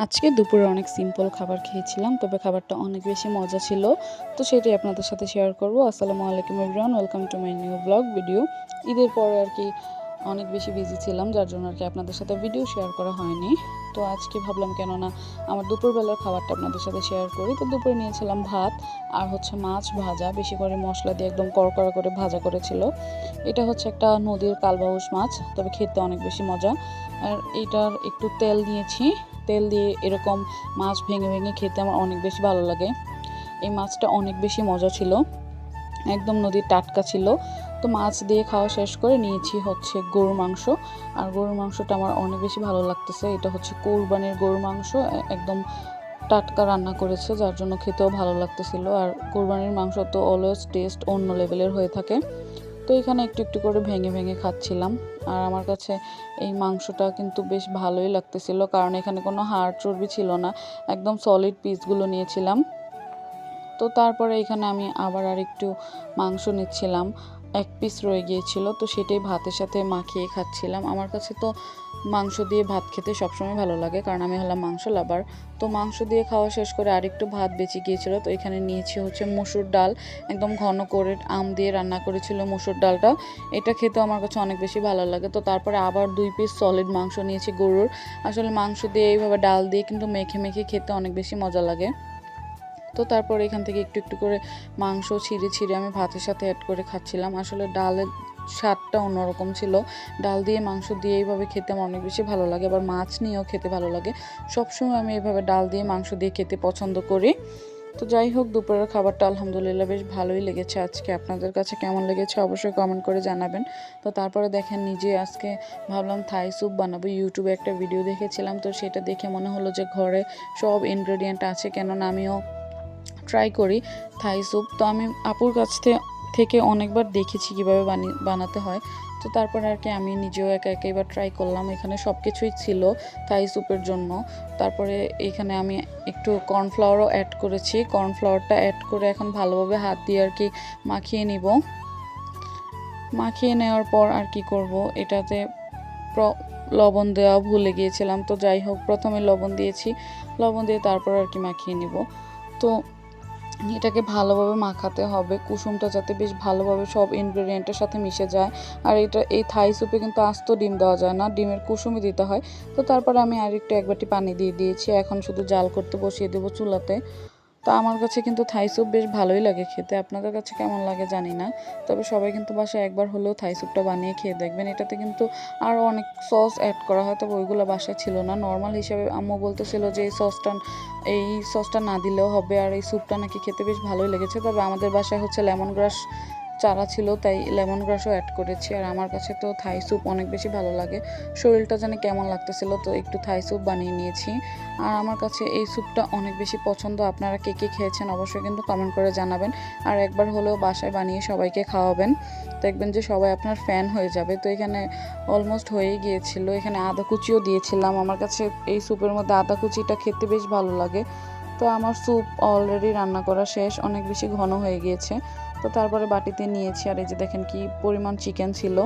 আজকে দুপুরে অনেক সিম্পল খাবার খেয়েছিলাম, তবে খাবারটা অনেক বেশি মজা ছিল। তো সেটাই আপনাদের সাথে শেয়ার করব। আসসালামু আলাইকুম everyone, welcome to my new blog video. ঈদের পরে অনেক বেশি বিজি ছিলাম, যার জন্য আপনাদের সাথে ভিডিও শেয়ার করা হয়নি। তো আজকে ভাবলাম কেননা আমার দুপুরবেলার খাবারটা আপনাদের সাথে শেয়ার করি। তো দুপুরে নিয়েছিলাম ভাত আর মাছ ভাজা, বেশি করে মশলা দিয়ে একদম কড়কড়া করে ভাজা করেছিল। এটা একটা নদীর কালবাউস মাছ, তবে খেতে অনেক বেশি মজা। আর এইটার একটু তেল নিয়েছি, তেল দিয়ে এরকম মাছ ভেঙে ভেঙে খেতে আমার অনেক বেশি ভালো লাগে। এই মাছটা অনেক বেশি মজা ছিল, একদম নদীর টাটকা ছিল। তো মাছ দিয়ে খাওয়া শেষ করে নিয়েছি গরুর মাংস। আর গরুর মাংসটা আমার অনেক বেশি ভালো লাগতেছে। এটা কোরবানির গরুর মাংস, একদম টাটকা রান্না করেছে, যার জন্য খেতেও ভালো লাগতেছিল। আর কোরবানির মাংস তো অলওয়েজ টেস্ট অন্য লেভেলের হয়ে থাকে। তো এখানে একটু একটু করে ভেঙে ভেঙে খাচ্ছিলাম। আর আমার কাছে এই মাংসটা কিন্তু বেশ ভালোই লাগতেছিল, কারণ এখানে কোনো হাড় চর্বি ছিল না, একদম সলিড পিসগুলো নিয়েছিলাম। তো তারপরে এখানে আমি আবার আর একটু মাংস নিচ্ছিলাম, এক পিস রয়ে গিয়েছিল, তো সেটাই ভাতের সাথে মাখিয়ে খাচ্ছিলাম। আমার কাছে তো মাংস দিয়ে ভাত খেতে সবসময় ভালো লাগে, কারণ আমি হলাম মাংস লাভার। তো মাংস দিয়ে খাওয়া শেষ করে আরেকটু ভাত বেঁচে গিয়েছিল, তো এখানে নিয়েছি মসুর ডাল, একদম ঘন করে আম দিয়ে রান্না করেছিল মসুর ডালটা। এটা খেতেও আমার কাছে অনেক বেশি ভালো লাগে। তো তারপরে আবার 2 পিস সলিড মাংস নিয়েছি গরুর। আসলে মাংস দিয়ে এইভাবে ডাল দিয়ে কিন্তু মেখে মেখে খেতে অনেক বেশি মজা লাগে। তো তারপর এখান থেকে একটু একটু করে মাংস ছিঁড়ে ছিঁড়ে আমি ভাতের সাথে অ্যাড করে খাচ্ছিলাম। আসলে ডালের স্বাদটা অন্যরকম ছিল। ডাল দিয়ে মাংস দিয়ে এইভাবে খেতে আমার অনেক বেশি ভালো লাগে, আবার মাছ নিয়েও খেতে ভালো লাগে। সবসময় আমি এইভাবে ডাল দিয়ে মাংস দিয়ে খেতে পছন্দ করি। তো যাই হোক, দুপুরের খাবারটা আলহামদুলিল্লাহ বেশ ভালোই লেগেছে আজকে। আপনাদের কাছে কেমন লেগেছে অবশ্যই কমেন্ট করে জানাবেন। তো তারপরে দেখেন, নিজে আজকে ভাবলাম থাই স্যুপ বানাবো। ইউটিউবে একটা ভিডিও দেখেছিলাম, তো সেটা দেখে মনে হলো যে ঘরে সব ইনগ্রেডিয়েন্ট আছে, কেননা আমিও ট্রাই করি থাই স্যুপ। তো আমি আপুর কাছ থেকে অনেকবার দেখেছি কীভাবে বানাতে হয়। তো তারপরে আমি নিজেও একা এবার ট্রাই করলাম। এখানে সব কিছুই ছিল থাই স্যুপের জন্য। তারপরে এখানে আমি একটু কর্নফ্লাওয়ারও অ্যাড করেছি। কর্নফ্লাওয়ারটা অ্যাড করে এখন ভালোভাবে হাত দিয়ে মাখিয়ে নিব। মাখিয়ে নেওয়ার পর কি করব, এটাতে লবণ দেওয়া ভুলে গিয়েছিলাম। তো যাই হোক, প্রথমে লবণ দিয়েছি, লবণ দিয়ে তারপর মাখিয়ে নিব। তো এটাকে ভালোভাবে মাখাতে হবে, কুসুমটা যাতে বেশ ভালোভাবে সব ইনগ্রেডিয়েন্টের সাথে মিশে যায়। আর এই থাই স্যুপে কিন্তু আস্ত ডিম দেওয়া যায় না, ডিমের কুসুমই দিতে হয়। তো তারপরে আমি আরেকটু 1 বাটি পানি দিয়ে দিয়েছি। এখন শুধু জাল করতে বসিয়ে দেবো চুলাতে। তো আমার কাছে কিন্তু থাই স্যুপ বেশ ভালোই লাগে খেতে। আপনাদের কাছে কেমন লাগে জানি না, তবে সবাই কিন্তু বাসায় একবার হলেও থাই স্যুপটা বানিয়ে খেয়ে দেখবেন। এটাতে কিন্তু আরও অনেক সস অ্যাড করা হয়, তবে ওইগুলো বাসায় ছিল না। নর্মাল হিসেবে আম্মু বলতেছিল যে এই সসটা না দিলেও হবে। আর এই স্যুপটা নাকি খেতে বেশ ভালোই লেগেছে। তবে আমাদের বাসায় লেমন গ্রাস চারা ছিল, তাই লেমন গ্রাসও অ্যাড করেছি। আর আমার কাছে তো থাই স্যুপ অনেক বেশি ভালো লাগে। শরীরটা জানি কেমন লাগতেছিল, তো একটু থাই স্যুপ বানিয়ে নিয়েছি। আর আমার কাছে এই স্যুপটা অনেক বেশি পছন্দ। আপনারা কে কে খেয়েছেন অবশ্যই কিন্তু কমেন্ট করে জানাবেন। আর একবার হলেও বাসায় বানিয়ে সবাইকে খাওয়াবেন, দেখবেন যে সবাই আপনার ফ্যান হয়ে যাবে। তো এখানে অলমোস্ট হয়েই গিয়েছিল। এখানে আদা কুচিও দিয়েছিলাম। আমার কাছে এই স্যুপের মধ্যে আদা কুচিটা খেতে বেশ ভালো লাগে। তো আমার স্যুপ অলরেডি রান্না করা শেষ, অনেক বেশি ঘন হয়ে গিয়েছে। তো তারপরে বাটিতে নিয়েছি। আর এই যে দেখেন কি পরিমাণ চিকেন ছিল।